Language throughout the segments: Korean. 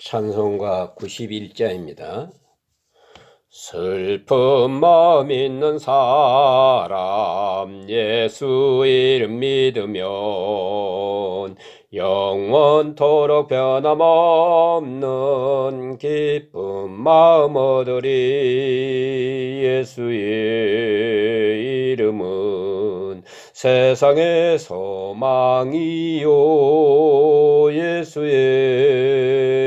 찬송가 91자입니다. 슬픈 마음 있는 사람 예수 이름 믿으면 영원토록 변함없는 기쁜 마음 얻으리. 예수의 이름은 세상의 소망이요, 예수의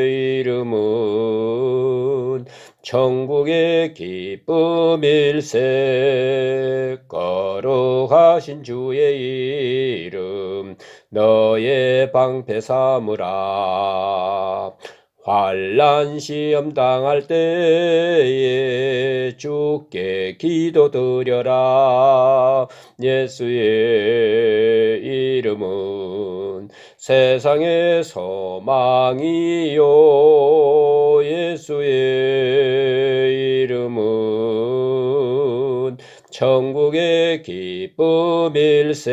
이름은 천국의 기쁨일세. 거룩하신 주의 이름 너의 방패 삼으라. 환난 시험 당할 때에 주께 기도드려라. 예수의 이름은 세상의 소망이요, 예수의 이름은 천국의 기쁨일세.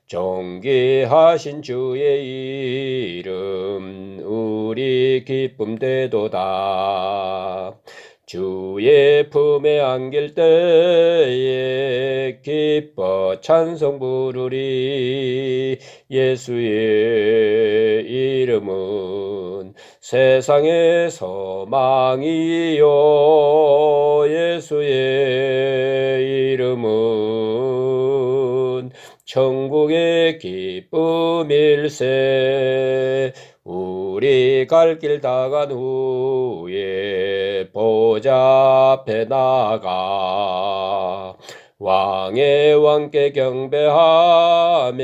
존귀하신 주의 이름 우리 기쁨 되도다. 주의 품에 안길 때에 기뻐 찬송 부르리. 예수의 이름은 세상의 소망이요, 예수의 이름은 천국의 기쁨일세. 우리 갈 길 다 간 후에 보좌 앞에 나가 왕의 왕께 경배하며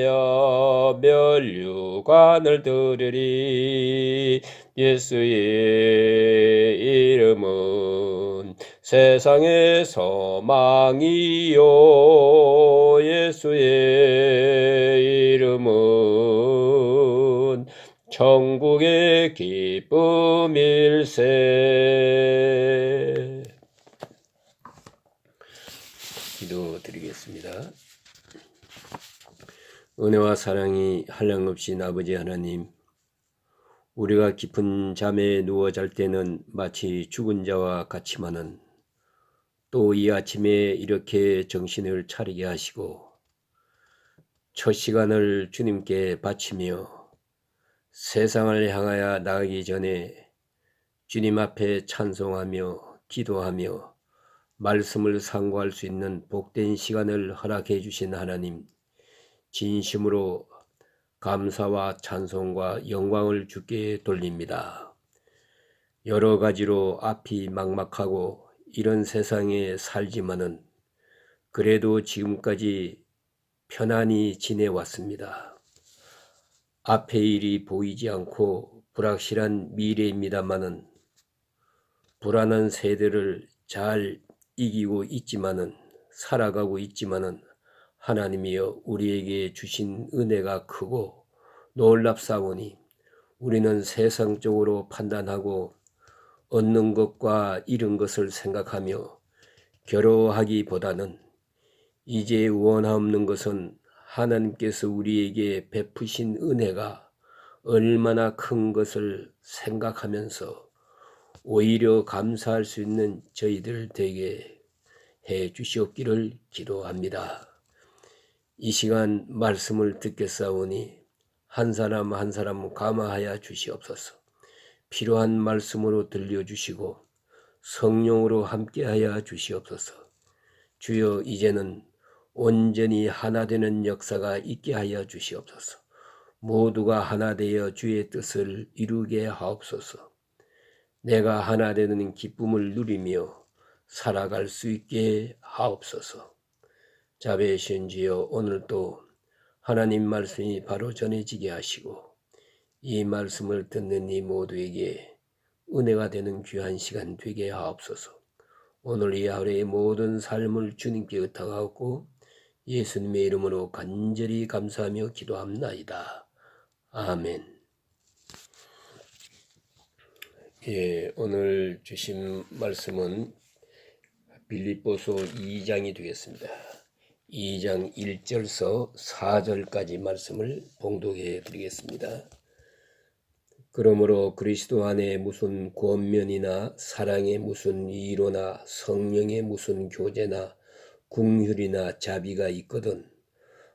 면류관을 드리리. 예수의 이름은 세상의 소망이요, 예수의 이름은 천국의 기쁨일세. 기도드리겠습니다. 은혜와 사랑이 한량없인 아버지 하나님, 우리가 깊은 잠에 누워 잘 때는 마치 죽은 자와 같지만은 또 이 아침에 이렇게 정신을 차리게 하시고 첫 시간을 주님께 바치며 세상을 향하여 나가기 전에 주님 앞에 찬송하며 기도하며 말씀을 상고할 수 있는 복된 시간을 허락해 주신 하나님, 진심으로 감사와 찬송과 영광을 주께 돌립니다. 여러 가지로 앞이 막막하고 이런 세상에 살지만은 그래도 지금까지 편안히 지내왔습니다. 앞의 일이 보이지 않고 불확실한 미래입니다마는 불안한 세대를 잘 이기고 있지만은 살아가고 있지만은 하나님이여 우리에게 주신 은혜가 크고 놀랍사오니 우리는 세상적으로 판단하고 얻는 것과 잃은 것을 생각하며 괴로워하기보다는 이제 원하없는 것은 하나님께서 우리에게 베푸신 은혜가 얼마나 큰 것을 생각하면서 오히려 감사할 수 있는 저희들 되게 해 주시옵기를 기도합니다. 이 시간 말씀을 듣겠사오니 한 사람 한 사람 감화하여 주시옵소서. 필요한 말씀으로 들려주시고 성령으로 함께하여 주시옵소서. 주여, 이제는 온전히 하나 되는 역사가 있게 하여 주시옵소서. 모두가 하나 되어 주의 뜻을 이루게 하옵소서. 내가 하나 되는 기쁨을 누리며 살아갈 수 있게 하옵소서. 자비하신 주여, 오늘도 하나님 말씀이 바로 전해지게 하시고 이 말씀을 듣는 이 모두에게 은혜가 되는 귀한 시간 되게 하옵소서. 오늘 이 하루의 모든 삶을 주님께 의탁하고 예수님의 이름으로 간절히 감사하며 기도합나이다. 아멘. 오늘 주신 말씀은 빌립보서 2장이 되겠습니다. 2장 1절서 4절까지 말씀을 봉독해 드리겠습니다. 그러므로 그리스도 안에 무슨 권면이나 사랑의 무슨 위로나 성령의 무슨 교제나 긍휼이나 자비가 있거든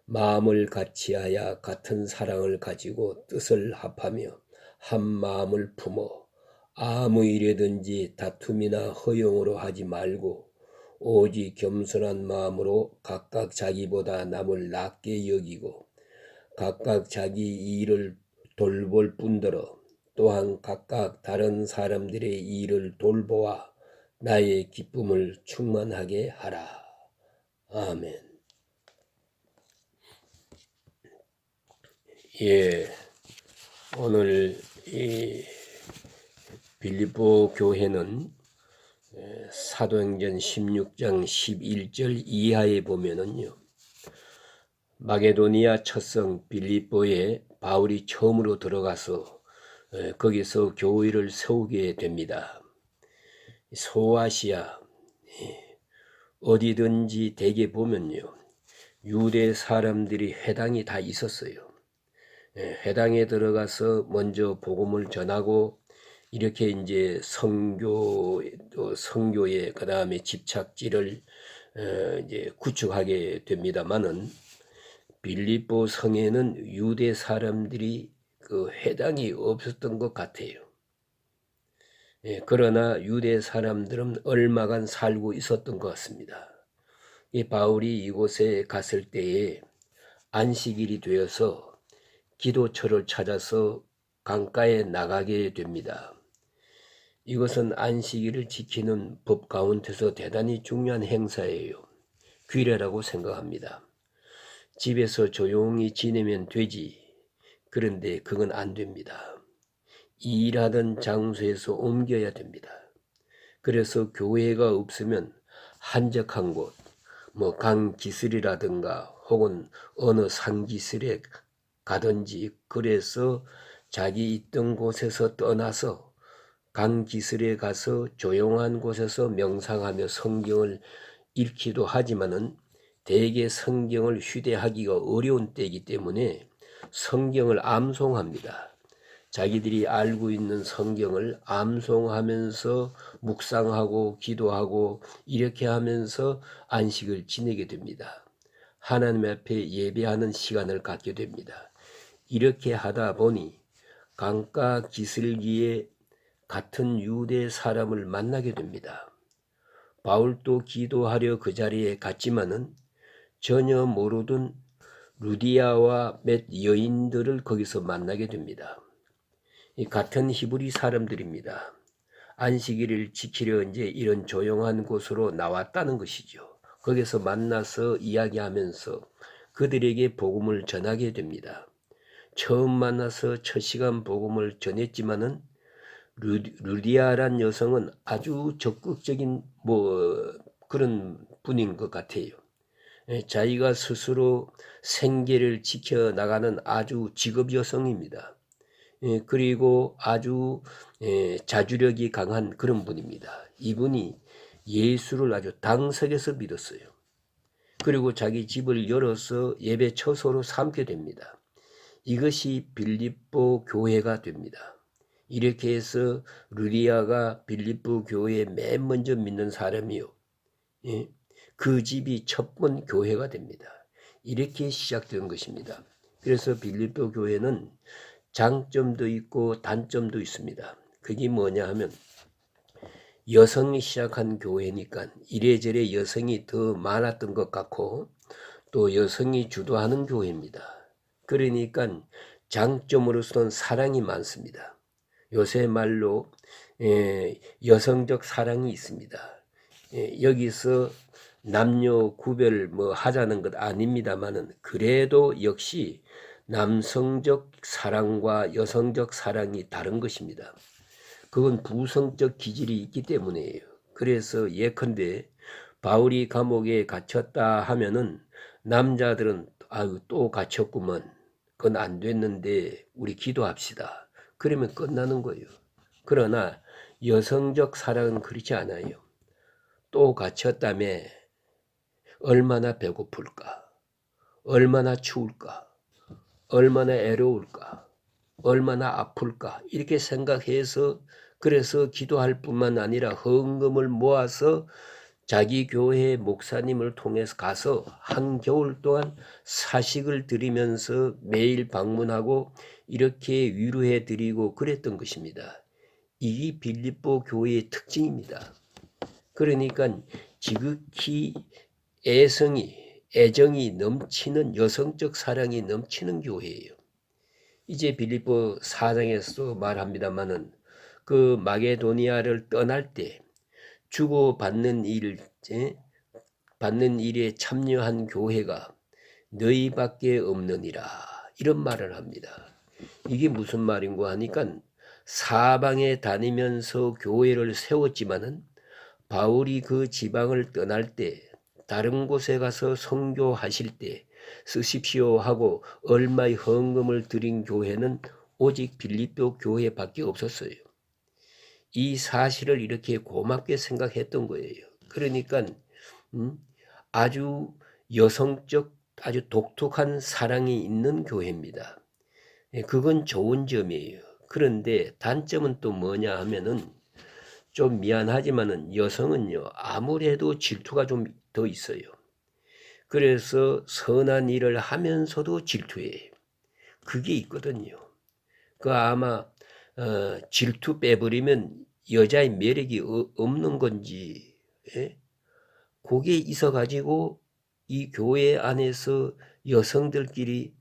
마음을 같이하여 같은 사랑을 가지고 뜻을 합하며 한 마음을 품어 아무 일에든지 다툼이나 허용으로 하지 말고 오직 겸손한 마음으로 각각 자기보다 남을 낮게 여기고 각각 자기 일을 돌볼 뿐더러 또한 각각 다른 사람들의 일을 돌보아 나의 기쁨을 충만하게 하라. 아멘. 예, 오늘 이 빌립보 교회는 사도행전 16장 11절 이하에 보면은요. 마게도니아 첫성 빌립보에 바울이 처음으로 들어가서 거기서 교회를 세우게 됩니다. 소아시아 어디든지 대개 보면요. 유대 사람들이 회당이 다 있었어요. 회당에 들어가서 먼저 복음을 전하고 이렇게 이제 성교의 그 다음에 집착지를 이제 구축하게 됩니다만은 빌립보 성에는 유대 사람들이 그 회당이 없었던 것 같아요. 그러나 유대 사람들은 얼마간 살고 있었던 것 같습니다. 이 바울이 이곳에 갔을 때에 안식일이 되어서 기도처를 찾아서 강가에 나가게 됩니다. 이것은 안식일을 지키는 법 가운데서 대단히 중요한 행사예요. 규례라고 생각합니다. 집에서 조용히 지내면 되지. 그런데 그건 안 됩니다. 일하던 장소에서 옮겨야 됩니다. 그래서 교회가 없으면 한적한 곳, 뭐 강기슬이라든가 혹은 어느 산기슬에 가든지 그래서 자기 있던 곳에서 떠나서 강기슬에 가서 조용한 곳에서 명상하며 성경을 읽기도 하지만은 대개 성경을 휴대하기가 어려운 때이기 때문에 성경을 암송합니다. 자기들이 알고 있는 성경을 암송하면서 묵상하고 기도하고 이렇게 하면서 안식을 지내게 됩니다. 하나님 앞에 예배하는 시간을 갖게 됩니다. 이렇게 하다 보니 강가 기슭기에 같은 유대 사람을 만나게 됩니다. 바울도 기도하려 그 자리에 갔지만은 전혀 모르던 루디아와 몇 여인들을 거기서 만나게 됩니다. 이 같은 히브리 사람들입니다. 안식일을 지키려 이제 이런 조용한 곳으로 나왔다는 것이죠. 거기서 만나서 이야기하면서 그들에게 복음을 전하게 됩니다. 처음 만나서 첫 시간 복음을 전했지만은 루디아란 여성은 아주 적극적인 그런 분인 것 같아요. 자기가 스스로 생계를 지켜나가는 아주 직업 여성입니다. 그리고 아주 자주력이 강한 그런 분입니다. 이분이 예수를 아주 당석에서 믿었어요. 그리고 자기 집을 열어서 예배 처소로 삼게 됩니다. 이것이 빌립보 교회가 됩니다. 이렇게 해서 루디아가 빌립보 교회에 맨 먼저 믿는 사람이요. 그 집이 첫 번 교회가 됩니다. 이렇게 시작된 것입니다. 그래서 빌립보 교회는 장점도 있고 단점도 있습니다. 그게 뭐냐 하면 여성이 시작한 교회니까 이래저래 여성이 더 많았던 것 같고 또 여성이 주도하는 교회입니다. 그러니까 장점으로서는 사랑이 많습니다. 요새 말로 여성적 사랑이 있습니다. 여기서 남녀 구별 하자는 것 아닙니다만은 그래도 역시 남성적 사랑과 여성적 사랑이 다른 것입니다. 그건 부성적 기질이 있기 때문이에요. 그래서 예컨대 바울이 감옥에 갇혔다 하면은 남자들은 아유 또 갇혔구먼. 그건 안 됐는데 우리 기도합시다. 그러면 끝나는 거예요. 그러나 여성적 사랑은 그렇지 않아요. 또 갇혔다며 얼마나 배고플까? 얼마나 추울까? 얼마나 애로울까? 얼마나 아플까 이렇게 생각해서 그래서 기도할 뿐만 아니라 헌금을 모아서 자기 교회 목사님을 통해서 가서 한겨울 동안 사식을 드리면서 매일 방문하고 이렇게 위로해 드리고 그랬던 것입니다. 이게 빌립보 교회의 특징입니다. 그러니까 지극히 애정이 넘치는 여성적 사랑이 넘치는 교회예요. 이제 빌립보 4장에서도 말합니다마는 그 마게도니아를 떠날 때 주고받는 받는 일에 참여한 교회가 너희밖에 없느니라 이런 말을 합니다. 이게 무슨 말인고 하니까 사방에 다니면서 교회를 세웠지만은 바울이 그 지방을 떠날 때 다른 곳에 가서 선교하실 때 쓰십시오 하고 얼마의 헌금을 드린 교회는 오직 빌립보 교회밖에 없었어요. 이 사실을 이렇게 고맙게 생각했던 거예요. 그러니까 아주 여성적 아주 독특한 사랑이 있는 교회입니다. 그건 좋은 점이에요. 그런데 단점은 또 뭐냐 하면은 좀 미안하지만은 여성은요 아무래도 질투가 좀 더 있어요. 그래서 선한 일을 하면서도 질투해요. 그게 있거든요. 그 아마 질투 빼버리면 여자의 매력이 없는 건지 그게 있어가지고 이 교회 안에서 여성들끼리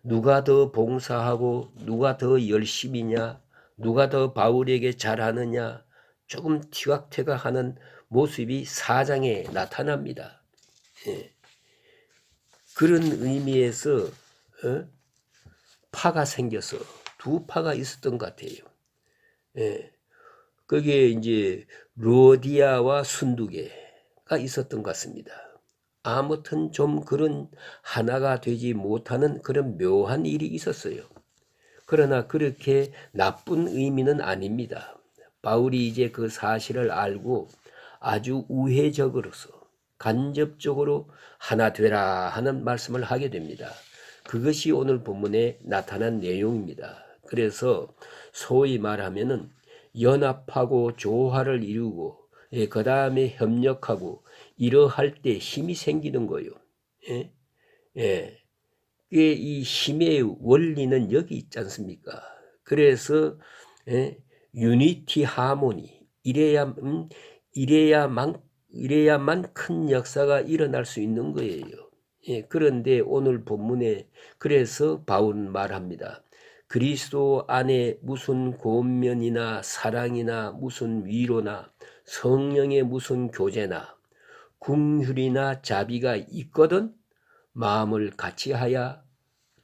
누가 더 봉사하고 누가 더 열심히냐 누가 더 바울에게 잘하느냐 조금 티격태격하는 모습이 4장에 나타납니다. 그런 의미에서 파가 생겨서 두 파가 있었던 것 같아요. 거기에 이제 로디아와 순두개가 있었던 것 같습니다. 아무튼 좀 그런 하나가 되지 못하는 그런 묘한 일이 있었어요. 그러나 그렇게 나쁜 의미는 아닙니다. 바울이 이제 그 사실을 알고 아주 우회적으로서 간접적으로 하나 되라 하는 말씀을 하게 됩니다. 그것이 오늘 본문에 나타난 내용입니다. 그래서 소위 말하면은 연합하고 조화를 이루고 그 다음에 협력하고 이러할 때 힘이 생기는 거예요. 이 힘의 원리는 여기 있지 않습니까? 그래서 유니티 하모니 이래야만 큰 역사가 일어날 수 있는 거예요. 그런데 오늘 본문에 그래서 바울은 말합니다. 그리스도 안에 무슨 권면이나 사랑이나 무슨 위로나 성령의 무슨 교제나 긍휼이나 자비가 있거든 마음을 같이하여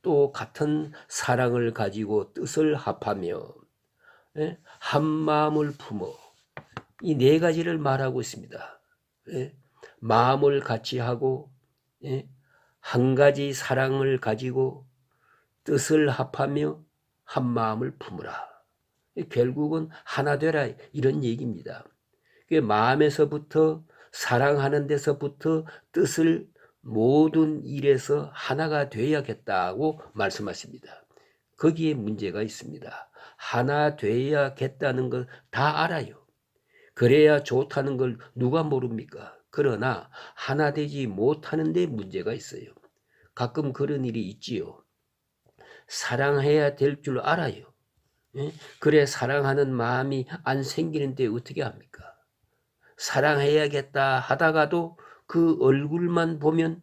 또 같은 사랑을 가지고 뜻을 합하며 한 마음을 품어 이 네 가지를 말하고 있습니다. 마음을 같이 하고 한 가지 사랑을 가지고 뜻을 합하며 한 마음을 품으라. 결국은 하나 되라 이런 얘기입니다. 마음에서부터 사랑하는 데서부터 뜻을 모든 일에서 하나가 되어야겠다고 말씀하십니다. 거기에 문제가 있습니다. 하나 되어야겠다는 걸 다 알아요. 그래야 좋다는 걸 누가 모릅니까? 그러나 하나 되지 못하는 데 문제가 있어요. 가끔 그런 일이 있지요. 사랑해야 될 줄 알아요. 그래 사랑하는 마음이 안 생기는데 어떻게 합니까? 사랑해야겠다 하다가도 그 얼굴만 보면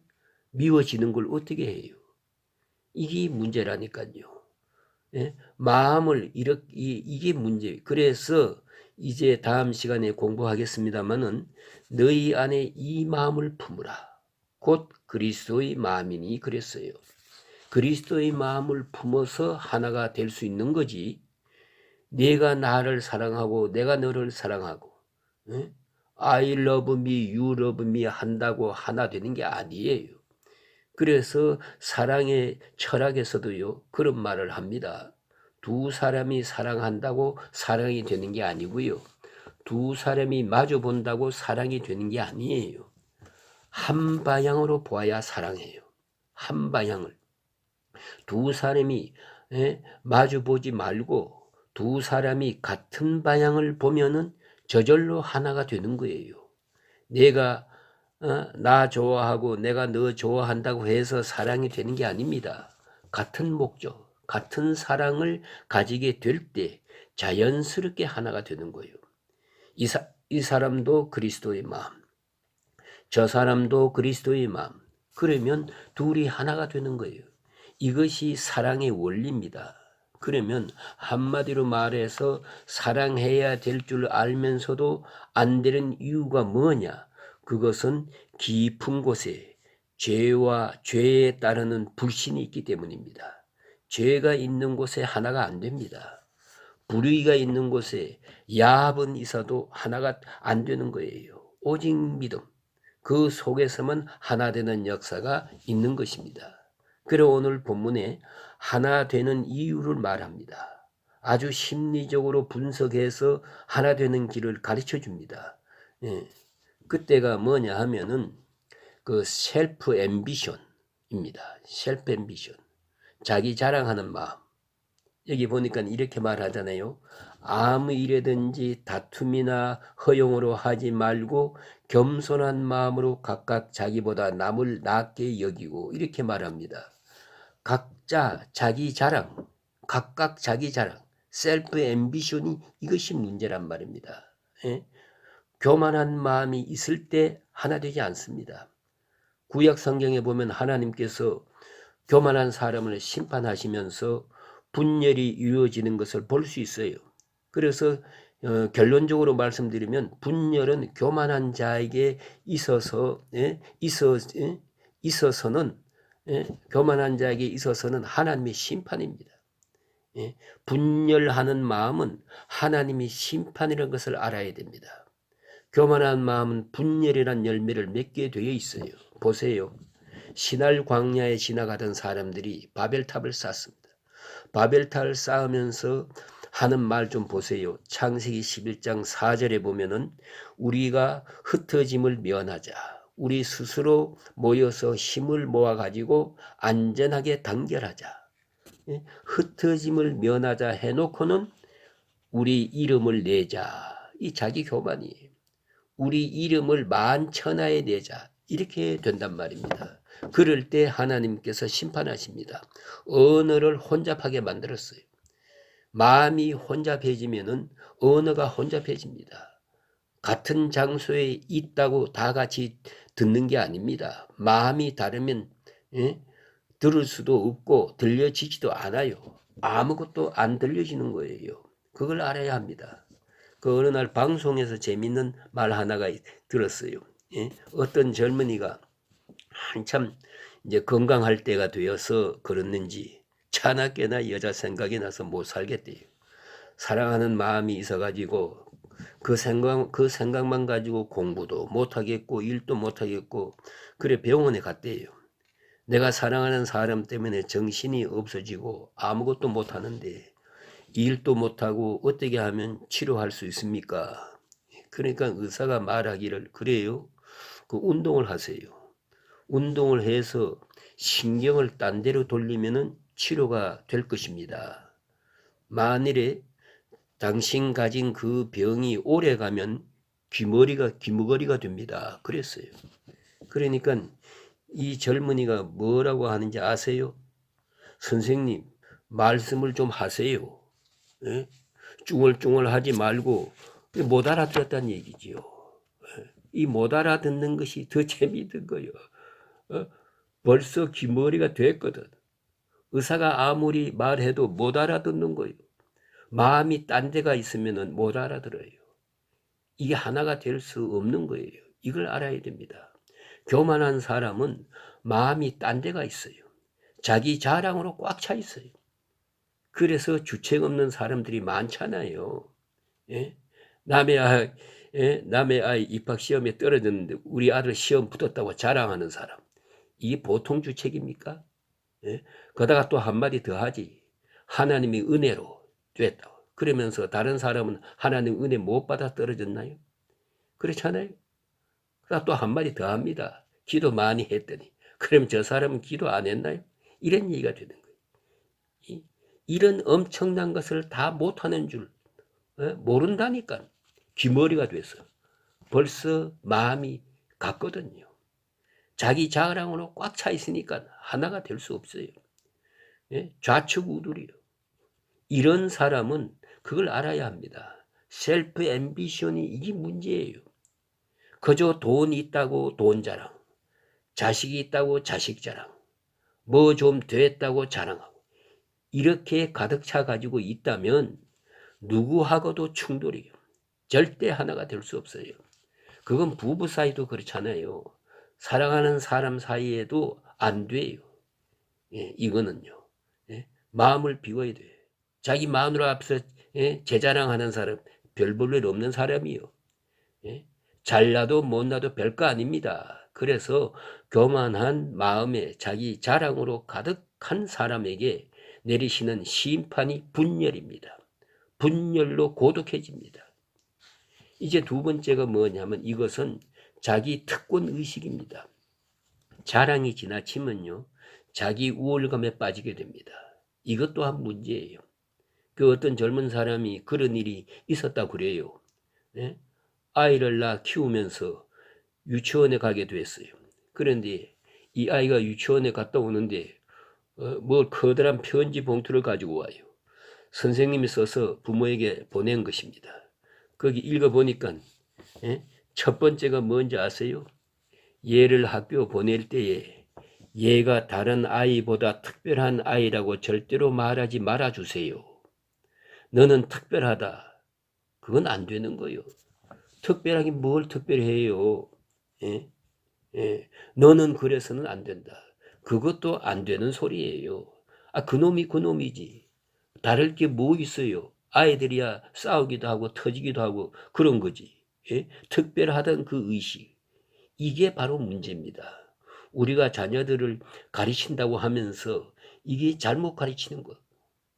미워지는 걸 어떻게 해요? 이게 문제라니까요. 마음을 이게 문제. 그래서 이제 다음 시간에 공부하겠습니다마는 너희 안에 이 마음을 품으라. 곧 그리스도의 마음이니 그랬어요. 그리스도의 마음을 품어서 하나가 될 수 있는 거지. 내가 나를 사랑하고 내가 너를 사랑하고 I love me, you love me 한다고 하나 되는 게 아니에요. 그래서 사랑의 철학에서도요 그런 말을 합니다. 두 사람이 사랑한다고 사랑이 되는 게 아니고요. 두 사람이 마주 본다고 사랑이 되는 게 아니에요. 한 방향으로 보아야 사랑해요. 한 방향을. 두 사람이 마주 보지 말고 두 사람이 같은 방향을 보면은 저절로 하나가 되는 거예요. 내가 나 좋아하고 내가 너 좋아한다고 해서 사랑이 되는 게 아닙니다. 같은 목적, 같은 사랑을 가지게 될 때 자연스럽게 하나가 되는 거예요. 이 사람도 그리스도의 마음, 저 사람도 그리스도의 마음. 그러면 둘이 하나가 되는 거예요. 이것이 사랑의 원리입니다. 그러면 한마디로 말해서 사랑해야 될 줄 알면서도 안 되는 이유가 뭐냐? 그것은 깊은 곳에 죄와 죄에 따르는 불신이 있기 때문입니다. 죄가 있는 곳에 하나가 안 됩니다. 불의가 있는 곳에 야합은 있어도 하나가 안 되는 거예요. 오직 믿음. 그 속에서만 하나 되는 역사가 있는 것입니다. 그리고 오늘 본문에 하나 되는 이유를 말합니다. 아주 심리적으로 분석해서 하나 되는 길을 가르쳐 줍니다. 그때가 뭐냐 하면은 그 셀프 앰비션입니다. 셀프 앰비션. 자기 자랑하는 마음. 여기 보니까 이렇게 말하잖아요. 아무 일에든지 다툼이나 허용으로 하지 말고 겸손한 마음으로 각각 자기보다 남을 낮게 여기고 이렇게 말합니다. 각자 자기 자랑, 각각 자기 자랑, 셀프 앰비션이 이것이 문제란 말입니다. 교만한 마음이 있을 때 하나 되지 않습니다. 구약 성경에 보면 하나님께서 교만한 사람을 심판하시면서 분열이 이루어지는 것을 볼 수 있어요. 그래서 결론적으로 말씀드리면 분열은 교만한 자에게 있어서는 교만한 자에게 있어서는 하나님의 심판입니다. 분열하는 마음은 하나님의 심판이라는 것을 알아야 됩니다. 교만한 마음은 분열이란 열매를 맺게 되어 있어요. 보세요. 시날 광야에 지나가던 사람들이 바벨탑을 쌓습니다. 바벨탑을 쌓으면서 하는 말 좀 보세요. 창세기 11장 4절에 보면은 우리가 흩어짐을 면하자. 우리 스스로 모여서 힘을 모아가지고 안전하게 단결하자. 흩어짐을 면하자 해놓고는 우리 이름을 내자. 이 자기 교만이에요. 우리 이름을 만천하에 내자. 이렇게 된단 말입니다. 그럴 때 하나님께서 심판하십니다. 언어를 혼잡하게 만들었어요. 마음이 혼잡해지면은 언어가 혼잡해집니다. 같은 장소에 있다고 다 같이 듣는 게 아닙니다. 마음이 다르면 들을 수도 없고 들려지지도 않아요. 아무것도 안 들려지는 거예요. 그걸 알아야 합니다. 그 어느 날 방송에서 재밌는 말 하나가 들었어요. 어떤 젊은이가 한참 이제 건강할 때가 되어서 그랬는지 차나깨나 여자 생각이 나서 못 살겠대요. 사랑하는 마음이 있어가지고 그 생각만 가지고 공부도 못하겠고 일도 못하겠고 그래 병원에 갔대요. 내가 사랑하는 사람 때문에 정신이 없어지고 아무것도 못하는데 일도 못하고 어떻게 하면 치료할 수 있습니까? 그러니까 의사가 말하기를 그래요. 그 운동을 하세요. 운동을 해서 신경을 딴 데로 돌리면은 치료가 될 것입니다. 만일에 당신 가진 그 병이 오래 가면 귀머거리가 됩니다. 그랬어요. 그러니까 이 젊은이가 뭐라고 하는지 아세요? 선생님, 말씀을 좀 하세요. 쭝얼쭝얼 하지 말고 못 알아듣었다는 얘기지요. 이 못 알아듣는 것이 더 재미있는 거예요. 벌써 귀머리가 됐거든. 의사가 아무리 말해도 못 알아듣는 거예요. 마음이 딴 데가 있으면 못 알아들어요. 이게 하나가 될 수 없는 거예요. 이걸 알아야 됩니다. 교만한 사람은 마음이 딴 데가 있어요. 자기 자랑으로 꽉 차 있어요. 그래서 주책 없는 사람들이 많잖아요. 남의 아이 입학시험에 떨어졌는데 우리 아들 시험 붙었다고 자랑하는 사람. 이게 보통 주책입니까? 그러다가 또 한마디 더 하지. 하나님이 은혜로 됐다고. 그러면서 다른 사람은 하나님 은혜 못 받아 떨어졌나요? 그렇잖아요. 그러다 또 한마디 더 합니다. 기도 많이 했더니. 그럼 저 사람은 기도 안 했나요? 이런 얘기가 되는 거예요. 이런 엄청난 것을 다 못하는 줄 모른다니까. 귀머리가 돼서 벌써 마음이 갔거든요. 자기 자랑으로 꽉 차 있으니까 하나가 될 수 없어요. 좌측우돌이요. 이런 사람은 그걸 알아야 합니다. 셀프 앰비션이 이게 문제예요. 그저 돈이 있다고 돈 자랑, 자식이 있다고 자식 자랑, 뭐 좀 됐다고 자랑하고 이렇게 가득 차 가지고 있다면 누구하고도 충돌이요. 절대 하나가 될 수 없어요. 그건 부부 사이도 그렇잖아요. 사랑하는 사람 사이에도 안 돼요. 이거는요. 마음을 비워야 돼요. 자기 마누라 앞에서 제 자랑하는 사람 별 볼 일 없는 사람이요. 잘나도 못나도 별거 아닙니다. 그래서 교만한 마음에 자기 자랑으로 가득한 사람에게 내리시는 심판이 분열입니다. 분열로 고독해집니다. 이제 두 번째가 뭐냐면 이것은 자기 특권 의식입니다. 자랑이 지나치면요, 자기 우월감에 빠지게 됩니다. 이것 또한 문제예요. 그 어떤 젊은 사람이 그런 일이 있었다 그래요. 아이를 낳아 키우면서 유치원에 가게 됐어요. 그런데 이 아이가 유치원에 갔다 오는데 뭐 커다란 편지 봉투를 가지고 와요. 선생님이 써서 부모에게 보낸 것입니다. 거기 읽어보니까 첫 번째가 뭔지 아세요? 얘를 학교 보낼 때에 얘가 다른 아이보다 특별한 아이라고 절대로 말하지 말아주세요. 너는 특별하다. 그건 안 되는 거예요. 특별하긴 뭘 특별해요. 너는 그래서는 안 된다. 그것도 안 되는 소리예요. 그놈이 그놈이지. 다를 게 뭐 있어요. 아이들이야 싸우기도 하고 터지기도 하고 그런 거지. 특별하던 그 의식. 이게 바로 문제입니다. 우리가 자녀들을 가르친다고 하면서 이게 잘못 가르치는 거.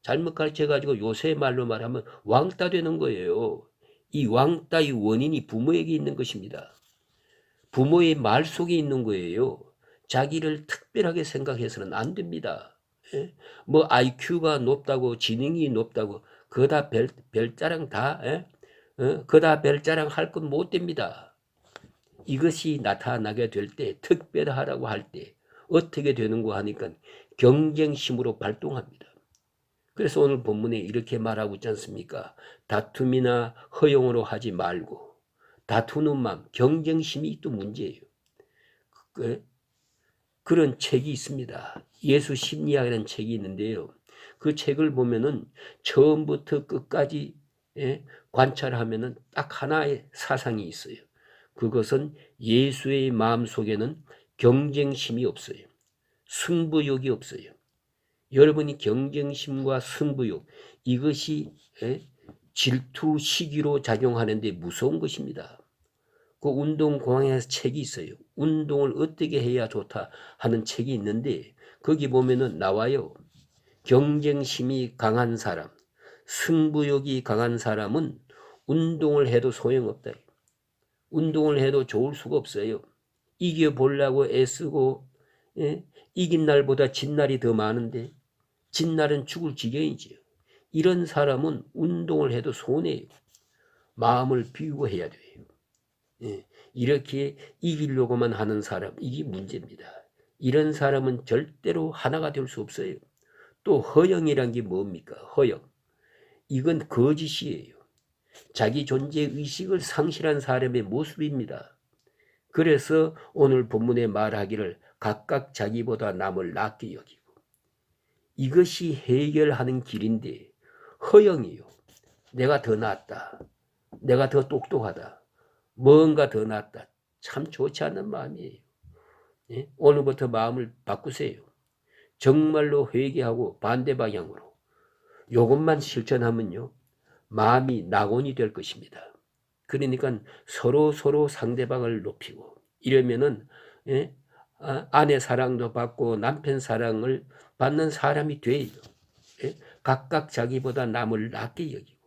잘못 가르쳐가지고 요새 말로 말하면 왕따 되는 거예요. 이 왕따의 원인이 부모에게 있는 것입니다. 부모의 말 속에 있는 거예요. 자기를 특별하게 생각해서는 안 됩니다. 뭐 IQ가 높다고 지능이 높다고 그거 다 별자랑 다 그거 다 별자랑 할 건 못 됩니다. 이것이 나타나게 될 때 특별하라고 할 때 어떻게 되는가 하니까 경쟁심으로 발동합니다. 그래서 오늘 본문에 이렇게 말하고 있지 않습니까? 다툼이나 허용으로 하지 말고 다투는 마음, 경쟁심이 또 문제예요. 그런 책이 있습니다. 예수 심리학이라는 책이 있는데요. 그 책을 보면은 처음부터 끝까지 관찰하면은 딱 하나의 사상이 있어요. 그것은 예수의 마음 속에는 경쟁심이 없어요. 승부욕이 없어요. 여러분이 경쟁심과 승부욕 이것이 질투, 시기로 작용하는데 무서운 것입니다. 그 운동공학에서 책이 있어요. 운동을 어떻게 해야 좋다 하는 책이 있는데 거기 보면은 나와요. 경쟁심이 강한 사람, 승부욕이 강한 사람은 운동을 해도 소용없다. 운동을 해도 좋을 수가 없어요. 이겨보려고 애쓰고 이긴 날보다 진 날이 더 많은데 진 날은 죽을 지경이지요. 이런 사람은 운동을 해도 손해예요. 마음을 비우고 해야 돼요. 이렇게 이기려고만 하는 사람, 이게 문제입니다. 이런 사람은 절대로 하나가 될 수 없어요. 또 허영이란 게 뭡니까? 허영. 이건 거짓이에요. 자기 존재 의식을 상실한 사람의 모습입니다. 그래서 오늘 본문에 말하기를 각각 자기보다 남을 낫게 여기고 이것이 해결하는 길인데 허영이요. 내가 더 낫다. 내가 더 똑똑하다. 뭔가 더 낫다. 참 좋지 않은 마음이에요. 오늘부터 마음을 바꾸세요. 정말로 회개하고 반대 방향으로 이것만 실천하면요. 마음이 낙원이 될 것입니다. 그러니까 서로 상대방을 높이고 이러면은 아내 사랑도 받고 남편 사랑을 받는 사람이 돼요. 각각 자기보다 남을 낫게 여기고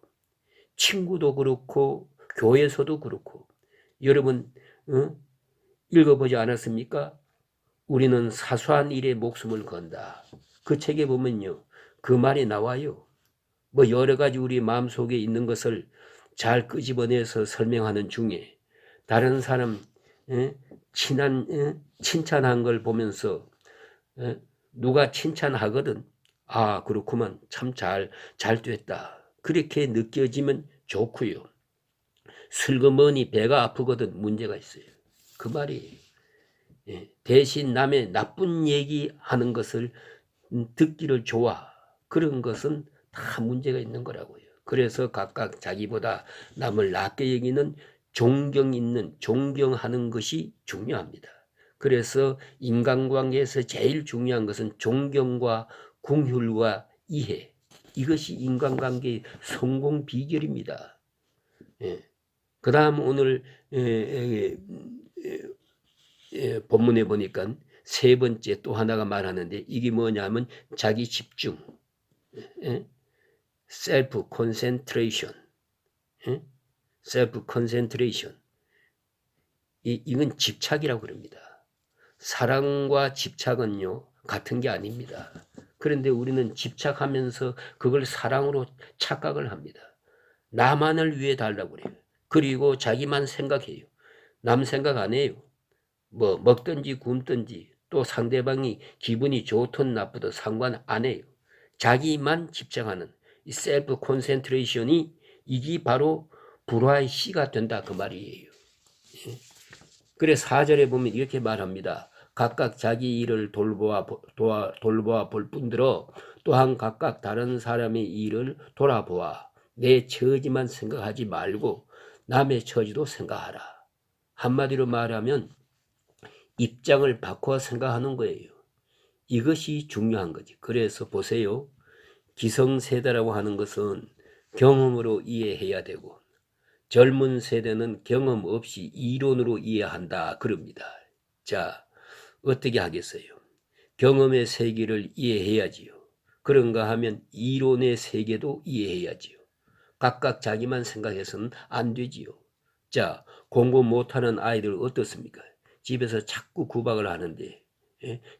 친구도 그렇고 교회에서도 그렇고 여러분 읽어보지 않았습니까? 우리는 사소한 일에 목숨을 건다. 그 책에 보면요. 그 말이 나와요. 뭐 여러 가지 우리 마음속에 있는 것을 잘 끄집어내서 설명하는 중에 다른 사람 칭찬한 걸 보면서 누가 칭찬하거든. 아, 그렇구만. 참 잘 됐다. 그렇게 느껴지면 좋고요. 슬그머니 배가 아프거든 문제가 있어요. 그 말이에요. 대신 남의 나쁜 얘기하는 것을 듣기를 좋아. 그런 것은 다 문제가 있는 거라고요. 그래서 각각 자기보다 남을 낮게 여기는 존경 있는 존경하는 것이 중요합니다. 그래서 인간관계에서 제일 중요한 것은 존경과 긍휼과 이해. 이것이 인간관계의 성공 비결입니다. 그 다음 오늘 본문에 보니까 세 번째 또 하나가 말하는데 이게 뭐냐면 자기 집중, 셀프 컨센트레이션, 셀프 컨센트레이션. 이건 집착이라고 그럽니다. 사랑과 집착은요 같은 게 아닙니다. 그런데 우리는 집착하면서 그걸 사랑으로 착각을 합니다. 나만을 위해 달라고 그래요. 그리고 자기만 생각해요. 남 생각 안 해요. 뭐 먹든지 굶든지 또 상대방이 기분이 좋든 나쁘든 상관 안 해요. 자기만 집착하는 이 셀프 콘센트레이션이 이게 바로 불화의 씨가 된다 그 말이에요. 그래 4절에 보면 이렇게 말합니다. 각각 자기 일을 돌보아 볼 뿐더러 또한 각각 다른 사람의 일을 돌아보아 내 처지만 생각하지 말고 남의 처지도 생각하라. 한마디로 말하면 입장을 바꿔 생각하는 거예요. 이것이 중요한 거지. 그래서 보세요. 기성세대라고 하는 것은 경험으로 이해해야 되고 젊은 세대는 경험 없이 이론으로 이해한다 그럽니다. 자, 어떻게 하겠어요? 경험의 세계를 이해해야지요. 그런가 하면 이론의 세계도 이해해야지요. 각각 자기만 생각해서는 안 되지요. 자, 공부 못하는 아이들 어떻습니까? 집에서 자꾸 구박을 하는데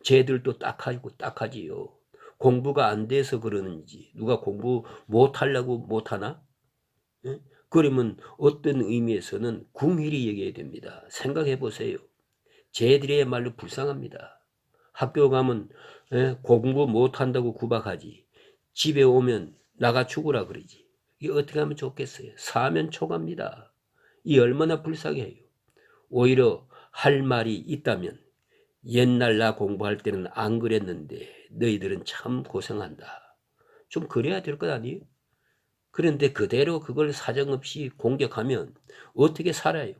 쟤들도 딱하지요. 공부가 안 돼서 그러는지 누가 공부 못하려고 못하나? 그러면 어떤 의미에서는 궁일이 여겨야 됩니다. 생각해 보세요. 쟤들이야말로 불쌍합니다. 학교 가면 공부 못한다고 구박하지. 집에 오면 나가 죽으라 그러지. 이게 어떻게 하면 좋겠어요? 사면초가입니다. 이 얼마나 불쌍해요. 오히려 할 말이 있다면 옛날 나 공부할 때는 안 그랬는데 너희들은 참 고생한다. 좀 그래야 될 것 아니에요? 그런데 그대로 그걸 사정없이 공격하면 어떻게 살아요?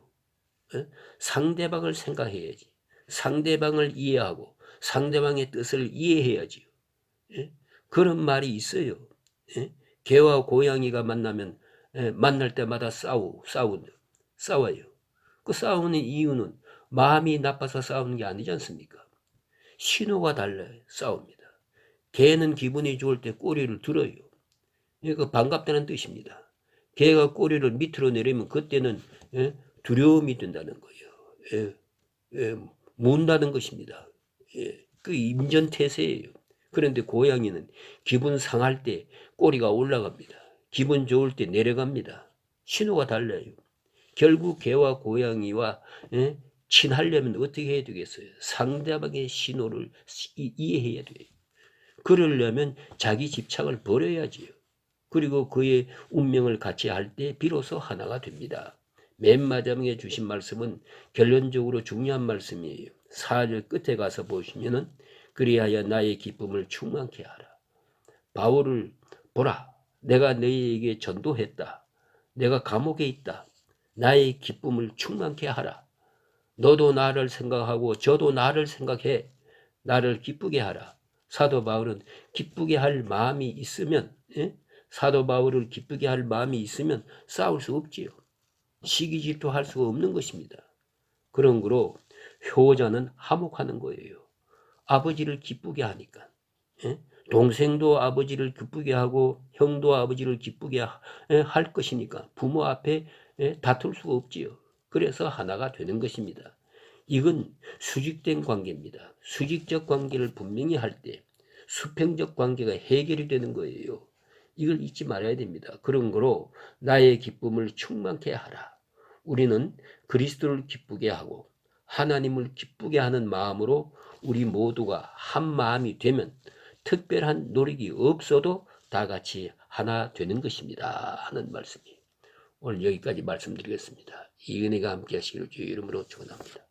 상대방을 생각해야지. 상대방을 이해하고 상대방의 뜻을 이해해야지요. 그런 말이 있어요. 개와 고양이가 만나면 만날 때마다 싸워요. 그 싸우는 이유는 마음이 나빠서 싸우는 게 아니지 않습니까? 신호가 달라요. 싸웁니다. 개는 기분이 좋을 때 꼬리를 들어요. 이거 반갑다는 뜻입니다. 개가 꼬리를 밑으로 내리면 그때는 두려움이 든다는 거예요. 문다는 것입니다. 그 임전태세예요. 그런데 고양이는 기분 상할 때 꼬리가 올라갑니다. 기분 좋을 때 내려갑니다. 신호가 달라요. 결국 개와 고양이와 친하려면 어떻게 해야 되겠어요? 상대방의 신호를 이해해야 돼요. 그러려면 자기 집착을 버려야지요. 그리고 그의 운명을 같이 할 때 비로소 하나가 됩니다. 맨 마지막에 주신 말씀은 결론적으로 중요한 말씀이에요. 4절 끝에 가서 보시면은 그리하여 나의 기쁨을 충만케 하라. 바울을 보라. 내가 너희에게 전도했다. 내가 감옥에 있다. 나의 기쁨을 충만케 하라. 너도 나를 생각하고 저도 나를 생각해. 나를 기쁘게 하라. 사도 바울은 기쁘게 할 마음이 있으면 사도 바울을 기쁘게 할 마음이 있으면 싸울 수 없지요. 시기 질투할 수가 없는 것입니다. 그런 거로 효자는 화목하는 거예요. 아버지를 기쁘게 하니까. 동생도 아버지를 기쁘게 하고 형도 아버지를 기쁘게 할 것이니까 부모 앞에 다툴 수가 없지요. 그래서 하나가 되는 것입니다. 이건 수직된 관계입니다. 수직적 관계를 분명히 할 때 수평적 관계가 해결이 되는 거예요. 이걸 잊지 말아야 됩니다. 그런 거로 나의 기쁨을 충만케 하라. 우리는 그리스도를 기쁘게 하고 하나님을 기쁘게 하는 마음으로 우리 모두가 한 마음이 되면 특별한 노력이 없어도 다 같이 하나 되는 것입니다 하는 말씀이 오늘 여기까지 말씀드리겠습니다. 이 은혜가 함께 하시기를 주의 이름으로 축원합니다.